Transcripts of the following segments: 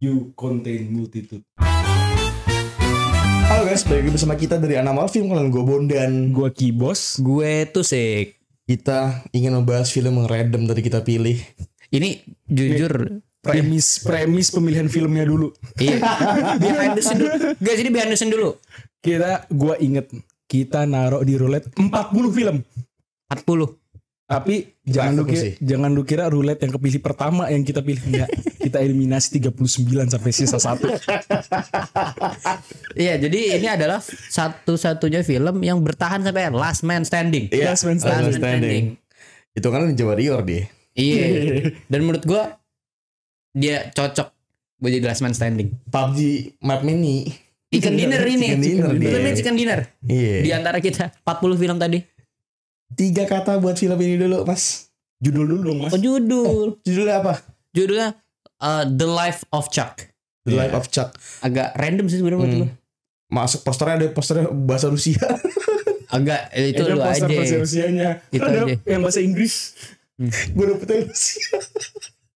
You Contain Multitude. Halo guys, balik lagi bersama kita dari Anamal Film. Kalian gue Bondan. Gua Kibos. Gue Tusik. Kita ingin membahas film yang random tadi kita pilih. Ini jujur Premis pemilihan filmnya dulu. iya. Behind the scene dulu. Guys, ini behind the scene dulu. Gua inget kita naruh di roulette 40 film. 40. Tapi sih. jangan lu kira roulette yang kepilih pertama yang kita pilih, enggak. Kita eliminasi 39 sampai sisa 1. Iya, jadi ini adalah satu-satunya film yang bertahan sampai Last Man Standing. Iya, Last Man Last Man Standing. Itu kan Ninja Warrior dia. Iya. Dan menurut gue dia cocok buat jadi Last Man Standing. PUBG Map Mini. Chicken Dinner ini. Chicken Dinner dia. Filmnya Chicken Dinner. Iya. Di antara kita 40 film tadi. 3 kata buat film ini dulu, Mas. Judul dulu dong, Mas. Oh, judul. Judulnya apa? Judulnya The Life of Chuck. The Life of Chuck. Agak random sih sebenarnya menurut gue. Masuk posternya ada posternya bahasa Rusia. Agak itu Ada lu poster aja. bahasa Rusianya. Itu Ada aja. yang bahasa Inggris. Gue dapetnya Rusia.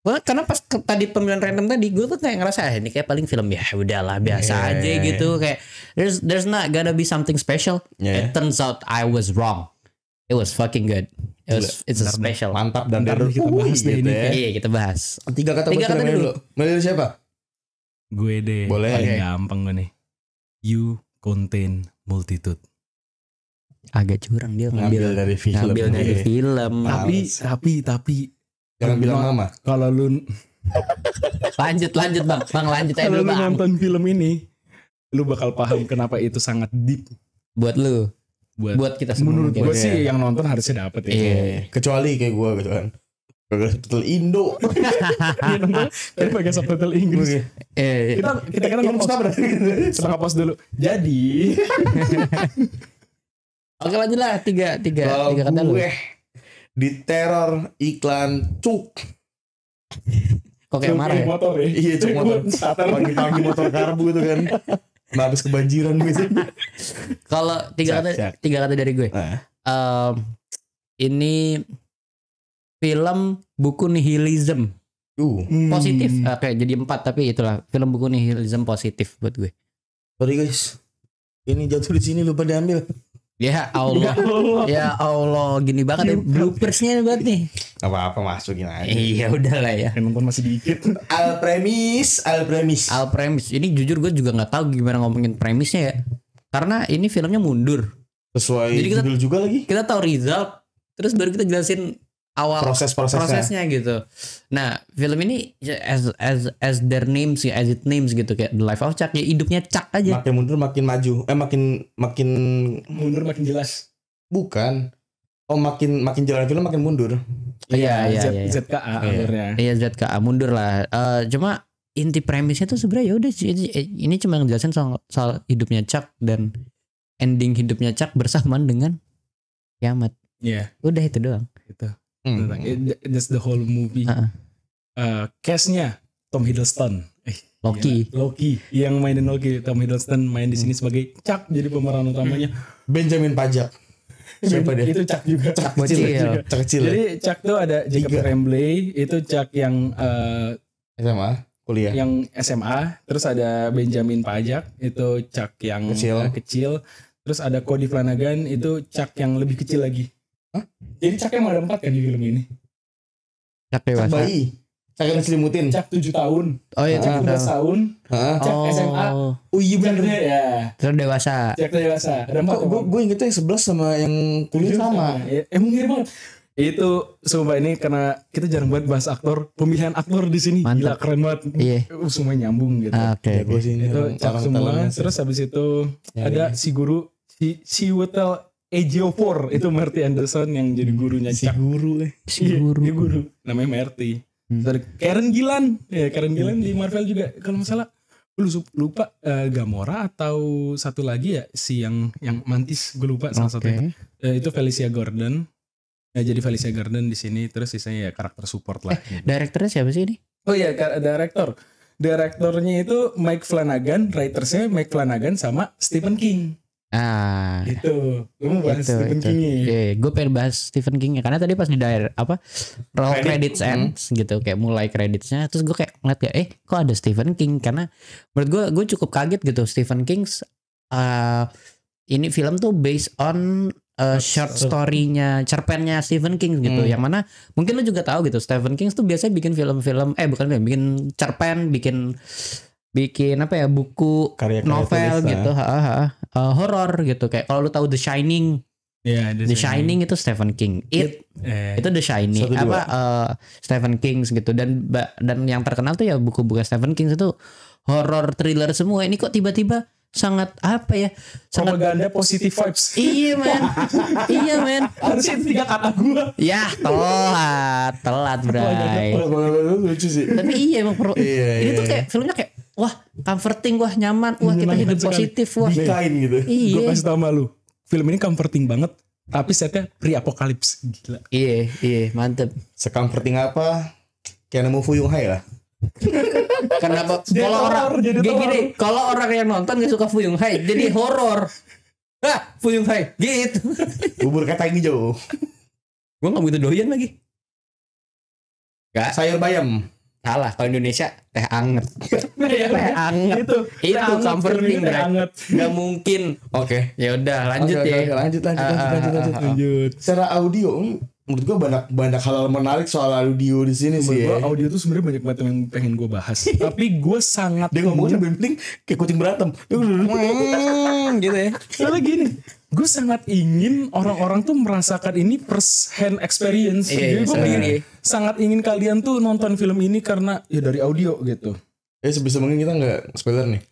Wah, karena pas tadi pemilihan random tadi gue tuh kayak ngerasa ini kayak paling film ya udahlah biasa aja gitu, kayak there's not gonna be something special. It turns out I was wrong. It was fucking good. It's a special. Mantap dan Ntar kita bahas deh ini. ya. Iya, kita bahas. 3 kata buat Tiga kata film ini dulu. dulu. Mulai dari siapa? Gue deh. Boleh. Paling Oke. gampang gue nih. You Contain Multitude. Agak curang dia Ngambil dari film. Ngambil dari Iya. film. Tapi Jangan bilang mama. kalau lu Lanjut bang. Bang lanjut aja kalau dulu lu bang. nonton film ini, lu bakal paham kenapa itu sangat deep Buat lu. Buat kita semua. menurut mungkin. gue sih yang nonton harusnya dapet ya. Iya. Kecuali kayak gue gitu kan. Kagak subtitle Indo. Dia nonton tapi pakai subtitle Inggris. Kita kan Ngomong nge-post setengah post dulu. Jadi Oke lanjut lah. Tiga Kalau kata lu. gue diteror iklan cuk. Kok kayak marah ya? motor ya. Iya cuk motor. Starter. Pagi-pagi motor karbu gitu kan. Nah, habis kebanjiran gitu. Kalau tiga kata dari gue. Ini film buku nihilism positif. Oke, jadi 4 tapi itulah film buku nihilism positif buat gue. Sorry guys. Ini jatuh di sini lupa diambil. Ya Allah. Ya Allah, gini banget ya bloopersnya buat nih. Apa-apa masukin aja. Iya udahlah ya. Yang nonton masih dikit. Al premis. Al premis. Ini jujur gue juga nggak tahu gimana ngomongin premisnya ya. Karena ini filmnya mundur. Sesuai Jadi kita- judul juga lagi. Kita tahu result, terus baru kita jelasin awal prosesnya gitu. Nah, film ini as their names, as it names gitu, kayak The Life of Chuck, ya hidupnya Chuck aja. Makin mundur makin maju. Makin Mundur makin jelas. bukan. Oh makin jalan film makin mundur. Iya. ZKA alurnya. Iya ZKA mundur lah. Cuma inti premisnya tuh sebenarnya ya udah ini cuma ngejelasin soal hidupnya Chuck dan ending hidupnya Chuck bersamaan dengan kiamat. Iya, Udah itu doang. gitu. That's the whole movie. Cast-nya Tom Hiddleston. Loki. Loki yang mainin Loki. Tom Hiddleston main di sini sebagai Chuck, jadi pemeran utamanya. Benjamin Pajak. Siapa dia? Itu Chuck juga. Chuck Bocil. kecil. Jadi Chuck tuh ada Jacob Tremblay, itu Chuck yang SMA kuliah. yang SMA. Terus ada Benjamin Pajak, itu Chuck yang kecil. Terus ada Cody Flanagan, itu Chuck yang lebih kecil lagi. Hah? Jadi Chuck emang ada 4 kan di film ini. Chuck Chuck dewasa. bayi. Chuck yang diselimutin. Chuck 7 tahun, Oh iya Chuck 12 tahun, Heeh. Chuck SMA. Oh iya bener. Chuck ya, Terus dewasa. Chuck dewasa. Ada 4 Gue ingetnya yang 11 sama yang kuliah sama. Emang mirip banget. Itu sumpah ini karena kita jarang banget bahas aktor, pemilihan aktor di sini gila Mantap. keren banget. Iya. Semuanya nyambung gitu. Oke. Gue sih Itu Chuck semua. Terus habis itu ada si guru si Wetel Ejiofor, itu Marty Anderson yang jadi gurunya Si Chuck. guru Iya, dia guru. Namanya Marty. Terus ada Karen Gillan. Ya, Karen Gillan di Marvel juga. Kalau nggak salah lupa Gamora atau satu lagi ya si yang Mantis, gue lupa salah satunya. Itu Felicia Gordon. Ya, jadi Felicia Gordon di sini, terus sisanya ya karakter support lah. Direkturnya siapa sih ini? Oh iya, direktornya itu Mike Flanagan, writersnya Mike Flanagan sama Stephen King. Itu. Lu mau bahas Itu, Stephen itu. King ya? Iya, gue pengen bahas Stephen King ya karena tadi pas di roll credits ends gitu, kayak mulai creditsnya, terus gue kayak ngeliat kayak kok ada Stephen King, karena menurut gue cukup kaget gitu. Stephen King ini film tuh based on short story-nya, cerpennya Stephen King gitu, yang mana mungkin lu juga tahu gitu, Stephen King tuh biasanya bikin film-film bikin cerpen, bikin apa ya, buku, Karya-karya novel tulis, gitu, horor gitu, kayak kalau lu tahu The Shining. Iya, The Shining itu Stephen King. Itu The Shining 1, 2. Stephen King gitu, dan yang terkenal tuh ya buku-buku Stephen King itu horror thriller semua. Ini kok tiba-tiba sangat apa ya? Sangat propaganda positive vibes. Iya men. Harusnya itu 3 kata gua. Ya telat bray. Lucu sih. Tapi iya emang ini tuh Iya. kayak filmnya kayak wah comforting, wah nyaman, wah kita hidup sekali. positif, wah. Kain gitu. Gue Iya. kasih tau sama lu, film ini comforting banget, tapi setnya pre-apokalips. Gila. Iya mantep. Secomforting apa? Kayak nemu Fuyung Hai lah. Kenapa Jadi kalau orang horor, jadi kayak gini, horor. kalau orang yang nonton gak suka Fuyung Hai jadi horor. Fuyung Hai gitu. Bubur kacang hijau. Gue gak begitu doyan lagi. Gak Sayur bayam. salah, kalau Indonesia teh anget. Iya, Teh anget. Itu Comforting teh bray. anget. Gak mungkin. Oke. Ya udah lanjut Oke, ya. oke, lanjut. Lanjut. Secara audio, menurut gua banyak hal menarik soal audio di sini sih. Menurut gua Ya. audio tuh sebenarnya banyak banget yang pengen gue bahas. Tapi gue sangat Dia ngomongnya sambil penting kayak kucing berantem. Gitu ya. soalnya gini, gue sangat ingin orang-orang tuh merasakan ini first hand experience. Iya, Jadi gue sendiri. sangat ingin kalian tuh nonton film ini karena ya dari audio gitu. Sebisa mungkin kita nggak spoiler nih.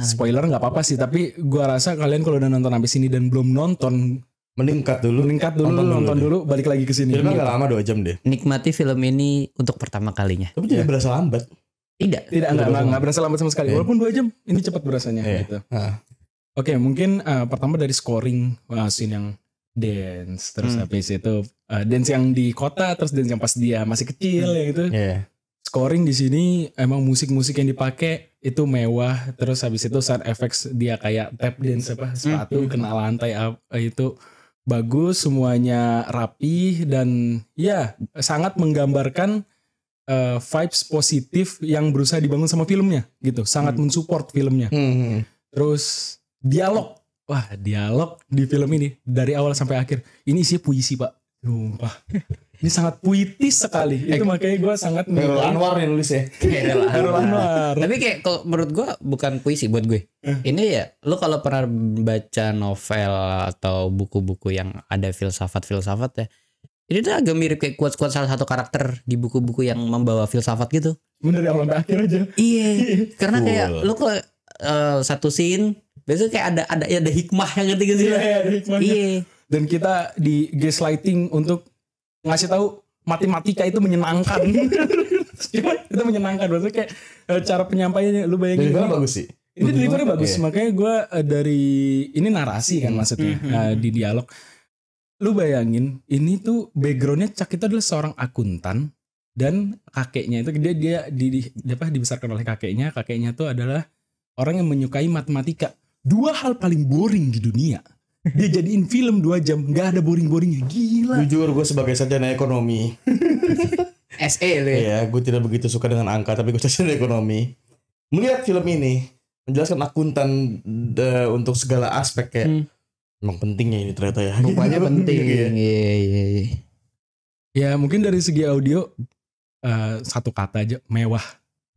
Spoiler nggak apa-apa sih, tapi gue rasa kalian kalau udah nonton sampai sini dan belum nonton, Meningkat dulu. meningkat dulu, nonton dulu, balik lagi ke sini. Filmnya nggak lama 2 jam deh. Nikmati film ini untuk pertama kalinya. Tapi jadi berasa lambat. Tidak. Nggak berasa lambat sama sekali. Iya. Walaupun 2 jam, ini cepat berasanya Iya. gitu. Nah, Oke, mungkin pertama dari scoring, scene yang dance, terus habis itu dance yang di kota, terus dance yang pas dia masih kecil ya gitu. iya. Scoring di sini emang musik-musik yang dipakai itu mewah, terus habis itu sound effects dia kayak tap dance sepatu kena lantai itu bagus, semuanya rapi dan ya sangat menggambarkan vibes positif yang berusaha dibangun sama filmnya gitu, sangat mensupport filmnya. Terus dialog, wah dialog di film ini dari awal sampai akhir ini isinya puisi pak, sumpah. Ini sangat puitis sekali. Itu makanya gue sangat Herul Anwar yang nulis ya. Herul Anwar. Tapi kayak kalau menurut gue bukan puisi buat gue. Ini ya, lu kalau pernah baca novel atau buku-buku yang ada filsafat-filsafat ya, ini tuh agak mirip kayak quotes-quotes salah satu karakter di buku-buku yang membawa filsafat gitu. Bener dari awal sampai akhir aja. Iya, karena Cool. kayak lu kalau satu scene biasanya kayak ada hikmahnya gitu sih. Iya, ada hikmahnya. Iya. Dan kita di gaslighting untuk ngasih tahu matematika itu menyenangkan. Itu menyenangkan, maksudnya kayak cara penyampaiannya lu bayangin. Delivernya bagus sih. Ini delivery bagus, Iya. makanya gue dari ini narasi kan maksudnya di dialog. Lu bayangin ini tuh backgroundnya Chuck itu adalah seorang akuntan dan kakeknya itu dia dibesarkan oleh kakeknya. Kakeknya tuh adalah orang yang menyukai matematika. 2 hal paling boring di dunia. Dia jadiin film 2 jam, nggak ada boring-boringnya, gila. Jujur gue sebagai sarjana ekonomi. SE lu ya. Iya, gue tidak begitu suka dengan angka, tapi gue sarjana ekonomi. Melihat film ini menjelaskan akuntan untuk segala aspek kayak emang pentingnya ini ternyata ya. Rupanya penting. Iya. Iya. Ya mungkin dari segi audio satu kata aja, mewah.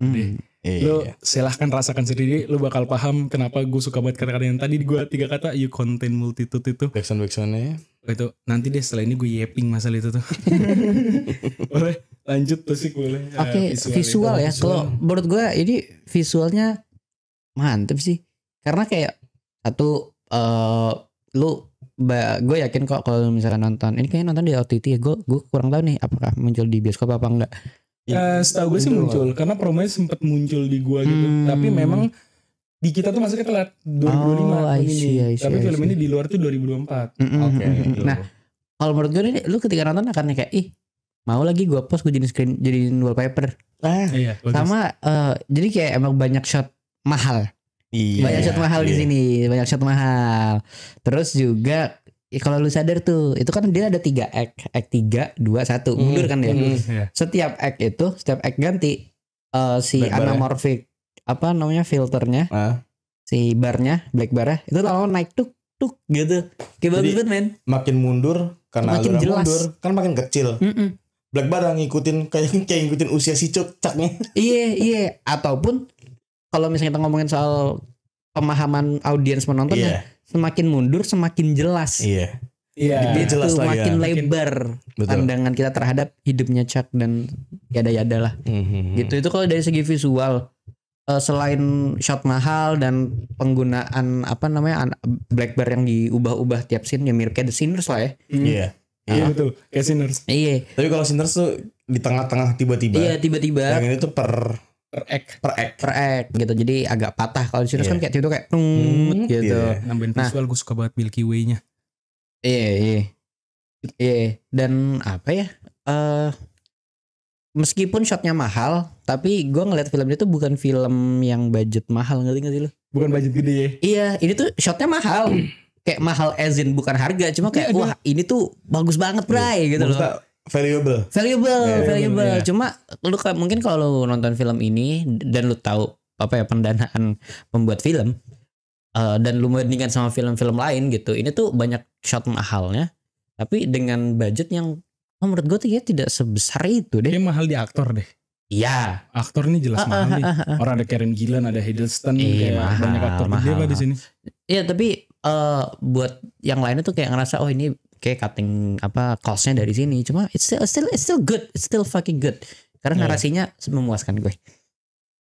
Lu Iya. silahkan rasakan sendiri, lu bakal paham kenapa gue suka banget kata-kata yang tadi gue 3 kata, you contain multitude itu. Backsound-backsoundnya. Itu nanti deh setelah ini gue yeping masalah itu tuh. Boleh lanjut musik boleh. Oke, visual ya. Kalau menurut gue ini visualnya mantep sih. Karena kayak satu gue yakin kok kalau misalkan nonton ini kayaknya nonton di OTT ya. Gue kurang tahu nih apakah muncul di bioskop apa enggak. Setahu gue sih muncul karena promonya sempat muncul di gua gitu. Tapi memang di kita tuh masuknya telat 2025 I ini. see. Tapi film ini di luar tuh 2024. Oke. Nah, kalau menurut gue ini lu ketika nonton akan kayak mau lagi gue post gue jadiin wallpaper. Iya, bagus. Sama jadi kayak emang banyak shot mahal. Iya. Banyak shot mahal di Iya. sini, banyak shot mahal. Terus juga kalau lu sadar tuh, itu kan dia ada 3 act 3, 2, 1. Mundur kan ya. Iya. Setiap act ganti si Black bar ya? anamorphic apa namanya filternya, Ah, si barnya, black bar itu lama naik tuk gitu. Kayak bagus Jadi- banget men. makin mundur karena Makin alurnya jelas. mundur kan makin kecil. Black Bar ngikutin kayak ngikutin usia si caknya. Iya. Ataupun kalau misalnya kita ngomongin soal pemahaman audiens penonton Iya. semakin mundur semakin jelas. Iya. Iya. Lebih Gitu, jelas lagi makin ya. lebar Betul. pandangan kita terhadap hidupnya Chuck dan yada-yada lah. Gitu itu kalau dari segi visual selain shot mahal dan penggunaan apa namanya black bar yang diubah-ubah tiap scene ya mirip kayak The Sinners lah ya. Iya. Iya betul. Kayak Sinners. Iya. Tapi kalau Sinners tuh di tengah-tengah tiba-tiba. Iya tiba-tiba Yang ini tuh per Per act. act. per act gitu. Jadi agak patah kalau di Sinners Iya. kan kayak itu kayak gitu. Iya. Nambahin Nah. visual gue suka banget Milky Way-nya. Iya. Dan apa ya? Meskipun shotnya mahal, tapi gue ngeliat film itu bukan film yang budget mahal, ngerti gak sih lu? Bukan budget gede ya. Iya, ini tuh shotnya mahal. Kayak mahal as in bukan harga, cuma kayak wah ini tuh bagus banget bray gitu loh. Maksudnya valuable. Valuable. iya. Cuma lu mungkin kalau lu nonton film ini dan lu tahu apa ya pendanaan pembuat film dan lu bandingkan sama film-film lain gitu, ini tuh banyak shot mahalnya, tapi dengan budget yang menurut gue tuh ya tidak sebesar itu deh. Kayak mahal di aktor deh. Iya. Aktor ini jelas mahal nih. Orang ada Karen Gillan, ada Hiddleston, Iya, kayak mahal, banyak aktor gede mahal. lah di sini. Iya tapi buat yang lainnya tuh kayak ngerasa oh ini kayak cutting apa costnya dari sini. Cuma it's still good, it's still fucking good. Karena Iya. narasinya memuaskan gue.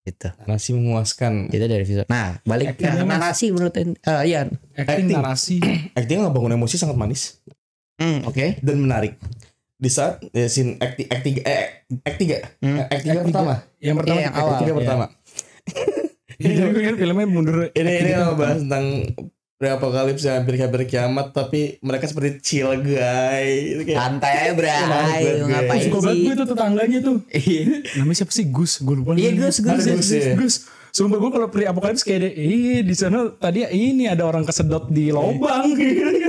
Gitu. Narasi memuaskan. Itu dari visual. Nah balik ke Actingnya, Mas. narasi menurut iya. Acting, Acting. narasi. Actingnya ngebangun emosi sangat manis Oke. dan menarik. Di saat scene act 3 Hmm. act 3 pertama. Yang pertama Iya, yang awal. Act 3 pertama. Jadi gue kan filmnya mundur. Ini ngebahas tentang pre-apokalips yang hampir kiamat tapi mereka seperti chill guy. Itu kayak Santai aja bray. Santai, Lu guys. ngapain Suka banget sih? gue tuh tetangganya tuh. Iya. Namanya siapa sih? Gus. Gue lupa. Iya, Gus. Ada Gus, ya. Gus. Sumpah gue kalau pre-apokalips kayak di sana tadi ini ada orang kesedot di lubang.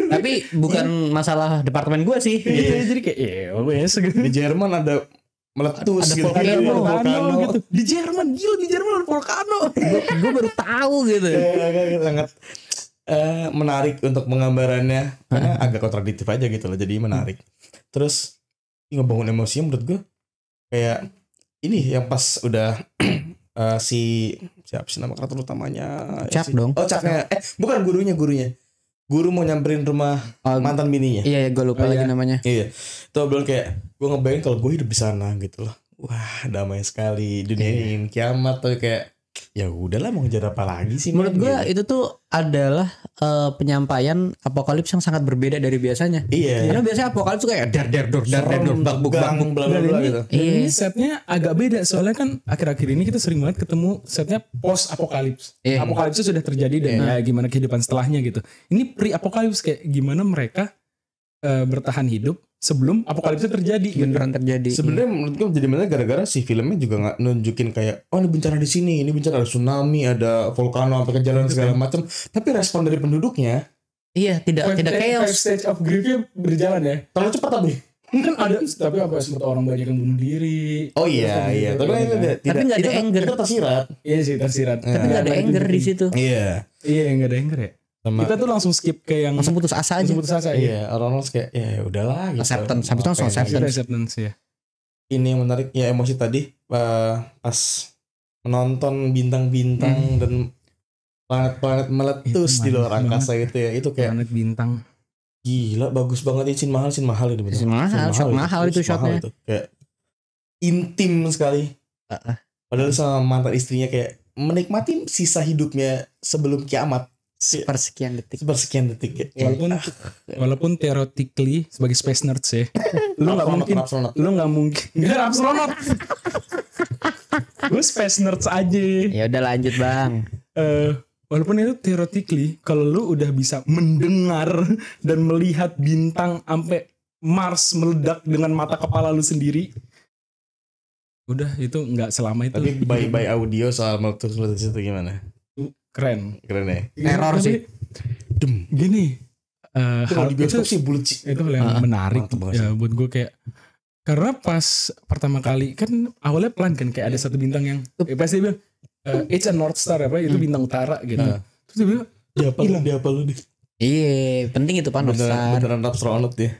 Tapi bukan masalah departemen gue sih. Iya, jadi kayak wes gitu. di Jerman ada meletus Ada gitu. Volcano gitu. Di Jerman, gila di Jerman ada volcano. Gue baru tahu gitu. Sangat menarik untuk penggambarannya karena agak kontradiktif aja gitu loh, jadi menarik. Terus ngebangun emosinya menurut gue kayak ini yang pas udah si siapa sih nama karakter utamanya? Chuck dong. Oh Chucknya, bukan gurunya. Guru mau nyamperin rumah mantan bininya. Iya, gue lupa Oh, lagi iya. namanya. Iya. Tuh belum kayak gue ngebayangin kalau gue hidup di sana gitu loh. Wah, damai sekali dunia ini ingin kiamat tuh kayak ya udahlah mau ngejar apa lagi sih. Menurut men, gue gitu. itu tuh adalah penyampaian apokalips yang sangat berbeda dari biasanya. Iya. Karena biasanya apokalips tuh kayak dar bak buk gang bla bla Dan bla ini, gitu. dan Iya. ini setnya agak beda soalnya kan akhir-akhir ini kita sering banget ketemu setnya post apokalips. Iya. Apokalipsnya sudah terjadi dan ya gimana kehidupan setelahnya gitu. Ini pre apokalips kayak gimana mereka bertahan hidup sebelum apokalipsnya terjadi. Gitu. beneran terjadi. Sebenarnya menurut gue jadi mana gara-gara si filmnya juga nggak nunjukin kayak oh ini bencana di sini, ini bencana ada tsunami, ada volcano apa kejadian segala macam. Tapi respon dari penduduknya Iya, tidak Five chaos. stage of grief-nya berjalan ya. terlalu cepat tapi. Kan ada tapi apa sempat orang banyak yang bunuh diri. Oh iya Terus iya. gitu, Tapi kan. itu Tapi nggak ada anger. Itu tersirat. Iya sih tersirat. Tapi nggak ada anger di situ. Iya. Iya nggak ada anger ya. Sama Kita tuh langsung skip ke yang Langsung putus asa aja. langsung putus asa. iya orang-orang kayak ya udahlah gitu. Acceptance. Habis itu langsung Ngapain acceptance. lagi. Acceptance ya. Ini yang menarik ya emosi tadi pas menonton bintang-bintang dan planet-planet meletus Itu di luar manis angkasa gitu ya. Itu kayak Planet bintang. gila bagus banget ini scene mahal ini bener. Scene mahal, shot mahal itu shotnya. Itu. Kayak intim sekali. Padahal sama mantan istrinya kayak menikmati sisa hidupnya sebelum kiamat. Sepersekian detik. Sepersekian detik ya. Walaupun theoretically sebagai space nerds ya, lu nggak mungkin, Astronot. lu nggak mungkin, nggak astronot. Gue space nerds aja. Ya udah lanjut bang. Walaupun itu theoretically, kalau lu udah bisa mendengar dan melihat bintang sampai Mars meledak dengan mata kepala lu sendiri, udah itu nggak selama itu. Tapi by audio soal meletus itu gimana? keren. Keren ya. Teror Tapi sih. Gini, Itu kalau hal di bioskop itu sih bulut sih. itu hal yang menarik mantap banget ya buat gue kayak karena pas pertama kali kan awalnya pelan kan kayak ada satu bintang yang pasti dia bilang it's a North Star apa itu bintang utara gitu. Terus dia bilang Dia apa lu nih? Iya, penting itu Pak Nostar. Beneran astronot ya.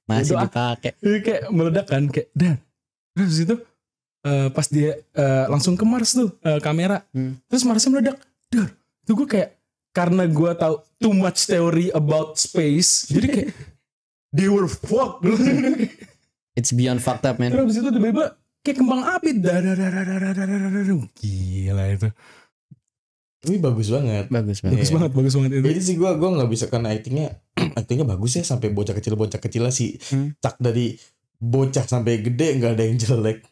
Masih Doa. dipakai. kayak meledak kan kayak dan terus itu pas dia langsung ke Mars tuh kamera terus Marsnya meledak dar itu gue kayak karena gue tahu too much theory about space jadi kayak they were fucked. It's beyond fucked up, man. Terus itu tiba-tiba kayak kembang api gila itu Tapi bagus banget. Bagus banget. bagus banget itu. Jadi sih gue nggak bisa karena aktingnya bagus ya sampai bocah kecil sih. Cak dari bocah sampai gede nggak ada yang jelek.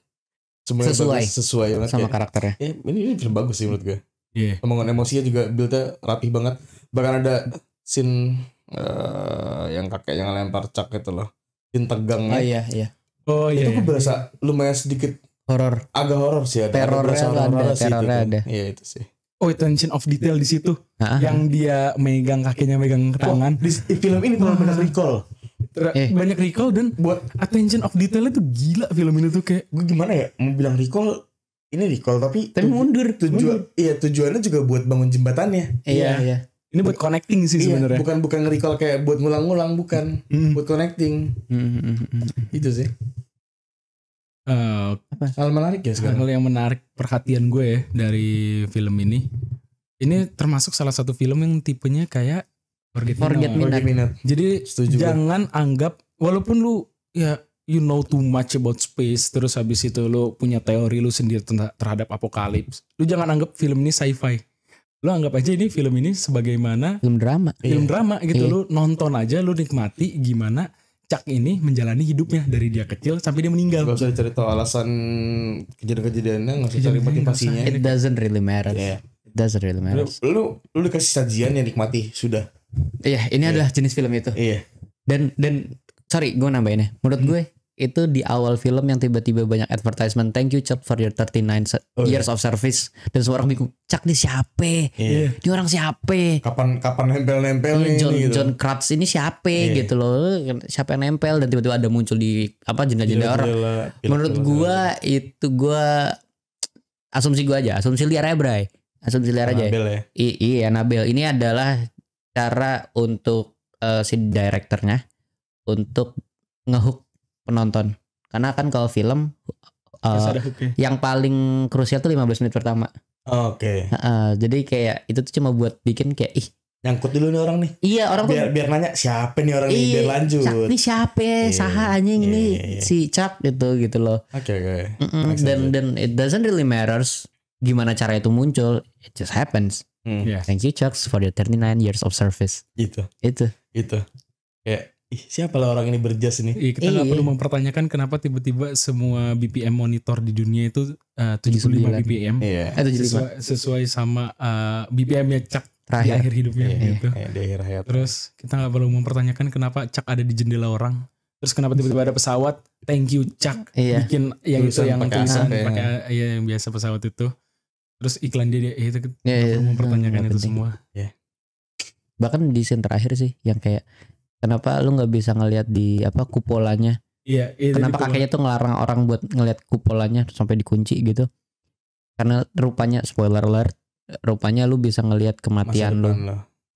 Semuanya Sesuai. bagus, sesuai banget Sama ya. karakternya. Ya, ini film bagus sih menurut gue. Iya. Omongan emosinya juga build-nya rapih banget. Bahkan ada scene yang kakeknya ngelempar Cak itu loh. Scene tegangnya. Iya. Oh iya. Itu gue berasa lumayan sedikit Horor. agak horor sih. Terornya Terornya ada. Iya itu sih. Oh attention of detail di situ yang dia megang kakinya megang tangan. Di film ini terlalu banyak recall. Banyak recall dan Buat attention of detail itu gila film ini tuh kayak gue gimana ya mau bilang recall ini recall tapi mundur. tujuannya juga buat bangun jembatannya. Iya. ini buat connecting sih Iya, sebenarnya. bukan nge-recall kayak buat ngulang-ngulang, bukan. Buat connecting. Itu sih. Hal menarik ya sekarang. Hal yang menarik perhatian gue ya dari film ini. Ini termasuk salah satu film yang tipenya kayak Forget Me Not. Jadi Setuju jangan anggap walaupun lu ya you know too much about space terus habis itu lu punya teori lu sendiri terhadap apokalips. Lu jangan anggap film ini sci-fi. Lu anggap aja ini film ini sebagaimana film drama. Film drama gitu. Lu nonton aja, lu nikmati gimana Chuck ini menjalani hidupnya dari dia kecil sampai dia meninggal. Gak usah cari tahu alasan kejadian-kejadiannya, gak usah cari motivasinya. It doesn't really matter. Yeah. It doesn't really matter. Lu dikasih sajian yang nikmati sudah. Iya, ini adalah jenis film itu. Iya. Dan sorry, gue nambahin ya. Menurut gue itu di awal film yang tiba-tiba banyak advertisement, thank you Chuck for your 39 years of service, dan semua orang bingung, Chuck ini siapa? Ini orang siapa? Kapan nempel nih? John Kratz ini siapa gitu loh? Siapa yang nempel? Dan tiba-tiba ada muncul di jendela-jendela orang. Menurut gue itu asumsi liar aja, Bray. Asumsi liar aja. Iya, Nabel. Ini adalah cara untuk si direkturnya untuk ngehook penonton. Karena kan kalau film yang paling krusial tuh 15 menit pertama. Oke. Jadi kayak itu tuh cuma buat bikin kayak nyangkut dulu nih orang nih. Iya, orang biar nanya siapa nih orang nih, biar lanjut. Chuck ini siapa? Saha anjing ini si Chuck gitu loh. Oke. Dan it doesn't really matters gimana cara itu muncul. It just happens. Thank you Chuck for your 39 years of service. Itu. Kayak siapa lah orang ini berjas ini? Kita gak perlu mempertanyakan kenapa tiba-tiba semua BPM monitor di dunia itu 75 BPM. Sesuai sama BPM-nya Chuck di akhir hidupnya gitu. Di akhir hayat. Terus kita gak perlu mempertanyakan kenapa Chuck ada di jendela orang. Terus kenapa tiba-tiba ada pesawat, thank you Chuck. Bikin yang itu yang tulisan pakai yang biasa pesawat itu. Terus iklan dia itu kita perlu mempertanyakan itu semua. Bahkan di scene terakhir sih yang kayak kenapa lu nggak bisa ngelihat di kupolanya? Iya. Kenapa kakeknya tuh ngelarang orang buat ngelihat kupolanya sampai dikunci gitu? Karena rupanya spoiler alert, rupanya lu bisa ngelihat kematian lu.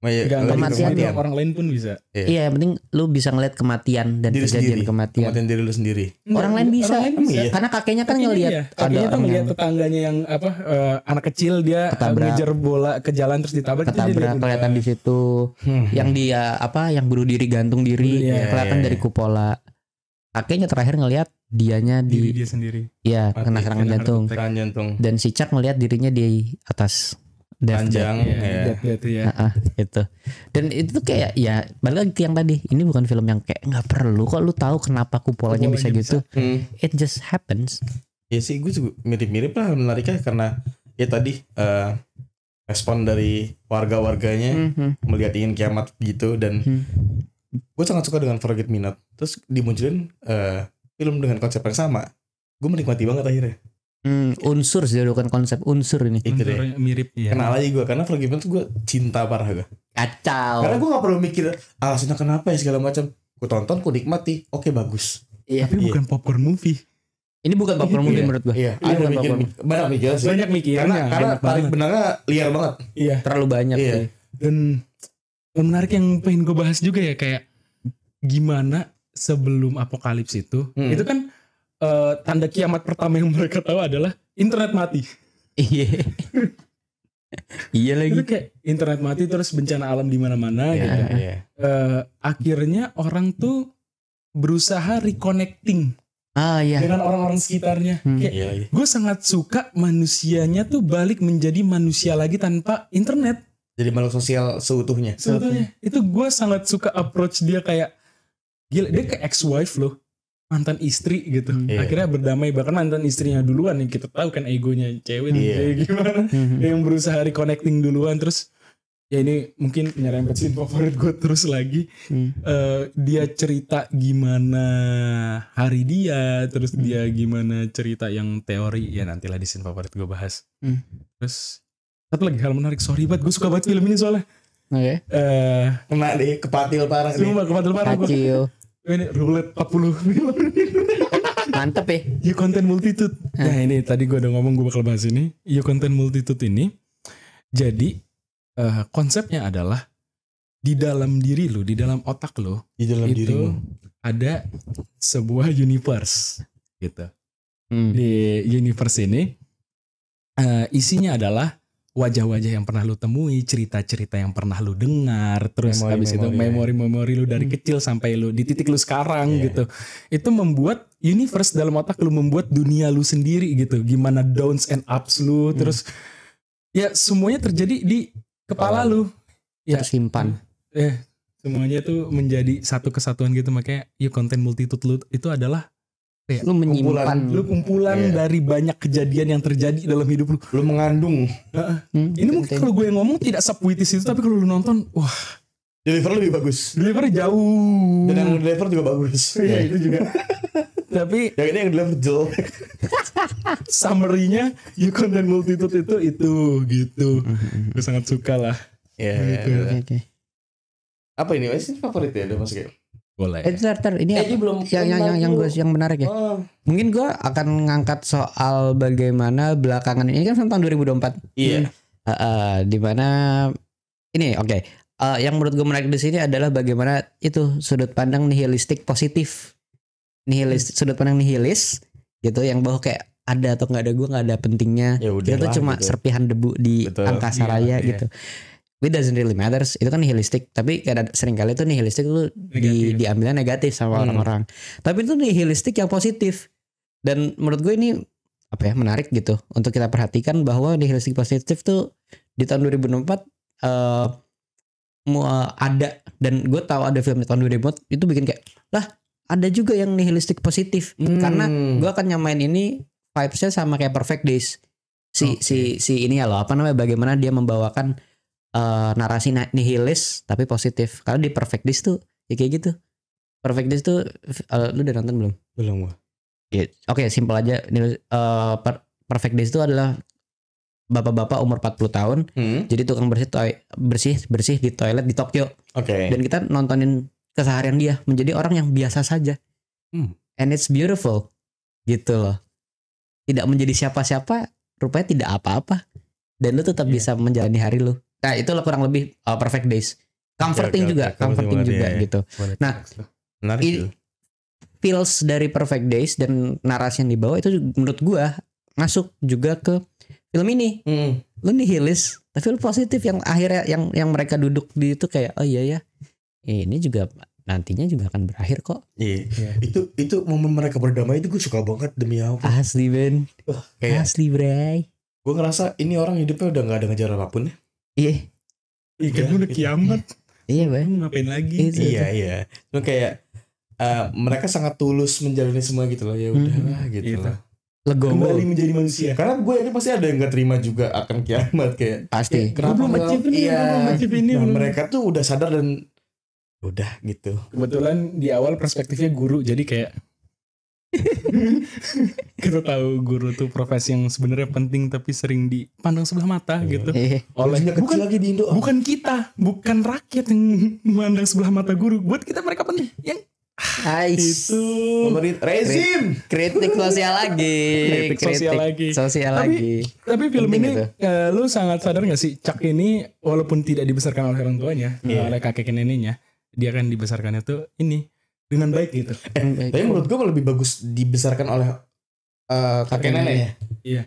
Kematian orang lain pun bisa. Iya, yang penting lu bisa ngelihat kematian dan kejadian kematian diri lu sendiri. Orang lain bisa. Karena kakeknya kan ngelihat ada orang ngelihat tetangganya yang anak kecil dia ngejar bola ke jalan terus ditabrak kelihatan di situ. Yang dia yang bunuh diri gantung diri kelihatan dari kupola. Kakeknya terakhir ngelihat dianya di dia sendiri. Iya, kena serangan jantung. Dan si Chuck ngelihat dirinya di atas panjang itu. Dan itu tuh kayak balik lagi ke yang tadi, ini bukan film yang kayak nggak perlu kok lu tahu kenapa kupolanya bisa gitu. It just happens. Ya sih, gue juga mirip-mirip lah menariknya karena tadi respon dari warga-warganya melihat ingin kiamat gitu. Dan gue sangat suka dengan Forget Me Not. Terus dimunculin film dengan konsep yang sama, gue menikmati banget akhirnya. Unsur sih, bukan konsep, unsur ini. Itu deh. Unsurnya mirip ya. Kenal aja gue, karena Val Gibson tuh gue cinta parah gue. Kacau. Karena gue gak perlu mikir alasannya kenapa ya segala macam. Gue tonton, gue nikmati, oke bagus. Iya. Tapi bukan popcorn movie. Ini bukan popcorn movie menurut gua. Iya, Ini ada bukan mikir, popcorn. banyak mikir sih. Banyak mikirnya. Karena banyak tarik banget. benangnya liar banget. Iya. Terlalu banyak Iya. sih. Dan yang menarik yang pengen gue bahas juga ya, kayak gimana sebelum apokalips itu kan tanda kiamat pertama yang mereka tahu adalah internet mati. Iya. Iya lagi. Itu kayak internet mati, terus bencana alam di mana-mana gitu. Iya. Akhirnya orang tuh berusaha reconnecting Iya. dengan orang-orang sekitarnya. Kayak Iya. gue sangat suka manusianya tuh balik menjadi manusia lagi tanpa internet. Jadi makhluk sosial seutuhnya. Sebetulnya itu gue sangat suka approach dia, kayak gila, dia kayak ex-wife loh, mantan istri gitu. Iya. Akhirnya berdamai, bahkan mantan istrinya duluan, yang kita tahu kan egonya cewek nih, Iya. kayak gimana. Yang berusaha reconnecting duluan, terus ya ini mungkin nyerempet scene favorit gue terus lagi. Dia cerita gimana hari dia, terus dia gimana cerita yang teori, ya nantilah di scene favorit gue bahas. Terus satu lagi hal menarik, sorry banget, gue suka banget film ini soalnya. Oke. Kena deh, kepatil parah nih. Cuma kepatil parah gue. Kacil. Ini roulette 40 film. Mantep ya. You Content Multitude. Nah ini tadi gue udah ngomong, gue bakal bahas ini. You Content Multitude ini, jadi konsepnya adalah di dalam diri lu, di dalam otak lu, Di dalam itu dirimu. ada sebuah universe gitu. Di universe ini isinya adalah wajah-wajah yang pernah lu temui, cerita-cerita yang pernah lu dengar, terus habis itu memori-memori lu dari kecil sampai lu di titik lu sekarang gitu. Itu membuat universe dalam otak lu, membuat dunia lu sendiri gitu. Gimana downs and ups lu, terus ya semuanya terjadi di kepala lu. Ya, Tersimpan. semuanya tuh menjadi satu kesatuan gitu. Makanya You Content Multitude lu itu adalah kayak Lu menyimpan. lu kumpulan dari banyak kejadian yang terjadi dalam hidup lu. Lu mengandung. Ini mungkin kalau gue yang ngomong tidak sepuitis itu, tapi kalau lu nonton, wah, Deliver lebih bagus. delivernya jauh. Dan yang deliver juga bagus. Iya itu juga. Tapi Yang ini yang deliver jelek. summary-nya You Content Multitude itu gitu. Gue sangat suka lah. Iya. Oke. Apa ini? Masih favorit ya? Udah masuk ya? Boleh. Ntar ini Ini belum. yang menarik ya. Oh. Mungkin gue akan ngangkat soal bagaimana belakangan ini kan film tahun 2024. Iya. Dimana ini oke. Yang menurut gue menarik di sini adalah bagaimana itu sudut pandang nihilistik positif. Sudut pandang nihilis gitu, yang bahwa kayak ada atau nggak ada gue nggak ada pentingnya. Ya udah Kita tuh lah, cuma gitu. serpihan debu di Betul. angkasa raya Iya. gitu. It doesn't really matters. Itu kan nihilistik. Tapi seringkali itu nihilistik itu diambilnya negatif sama orang-orang. Tapi itu nihilistik yang positif. Dan menurut gue ini apa ya, menarik gitu untuk kita perhatikan bahwa nihilistik positif tuh di tahun 2024 ada, dan gue tahu ada film di tahun 2004 itu bikin kayak lah ada juga yang nihilistik positif. Karena gue akan nyamain ini vibesnya sama kayak Perfect Days. Si ini ya loh, apa namanya, bagaimana dia membawakan narasi nihilis tapi positif. Karena di Perfect Days tuh ya kayak gitu. Perfect Days tuh lu udah nonton belum? Belum gua. Ya, oke, simpel aja. Perfect Days itu adalah bapak-bapak umur 40 tahun. Jadi tukang bersih di toilet di Tokyo. Oke. Dan kita nontonin keseharian dia menjadi orang yang biasa saja. And it's beautiful. Gitu loh. Tidak menjadi siapa-siapa, rupanya tidak apa-apa. Dan lu tetap bisa menjalani hari lu. Nah, itu lah kurang lebih Perfect Days. Comforting juga gitu. Nah, menarik itu. Feels dari Perfect Days dan narasi yang dibawa itu menurut gua masuk juga ke film ini. Lu nihilis tapi lu positif, yang akhirnya yang mereka duduk di itu kayak oh iya ya. Ini juga nantinya juga akan berakhir kok. Iya. Itu momen mereka berdamai itu gue suka banget demi apa. Asli Ben. Kayak Asli bray. gue ngerasa ini orang hidupnya udah gak ada ngejar apapun ya. Iya. Ikan udah kiamat. Iya Ben. Lu ngapain lagi? Iya. Cuma kayak mereka sangat tulus menjalani semua gitu loh. Ya udahlah gitu loh. Legowo. Kembali menjadi manusia. Karena gue ini pasti ada yang gak terima juga akan kiamat kayak. Pasti. Kenapa belum achieve ini, belum achieve ini, Nah, belum. mereka tuh udah sadar dan udah gitu. Kebetulan di awal perspektifnya guru, jadi kayak Kita tahu guru tuh profesi yang sebenarnya penting tapi sering dipandang sebelah mata gitu. Oleh kecil lagi di Indo. bukan kita, bukan rakyat yang memandang sebelah mata guru. Buat kita mereka penting. Yang itu rezim. Kritik sosial lagi. Kritik sosial lagi. Tapi film Penting ini itu. lu sangat sadar gak sih Chuck ini walaupun tidak dibesarkan oleh orang tuanya, oleh kakek neneknya, dia kan dibesarkannya tuh ini dengan baik gitu. Tapi menurut gue lebih bagus dibesarkan oleh kakek nenek ya. Iya.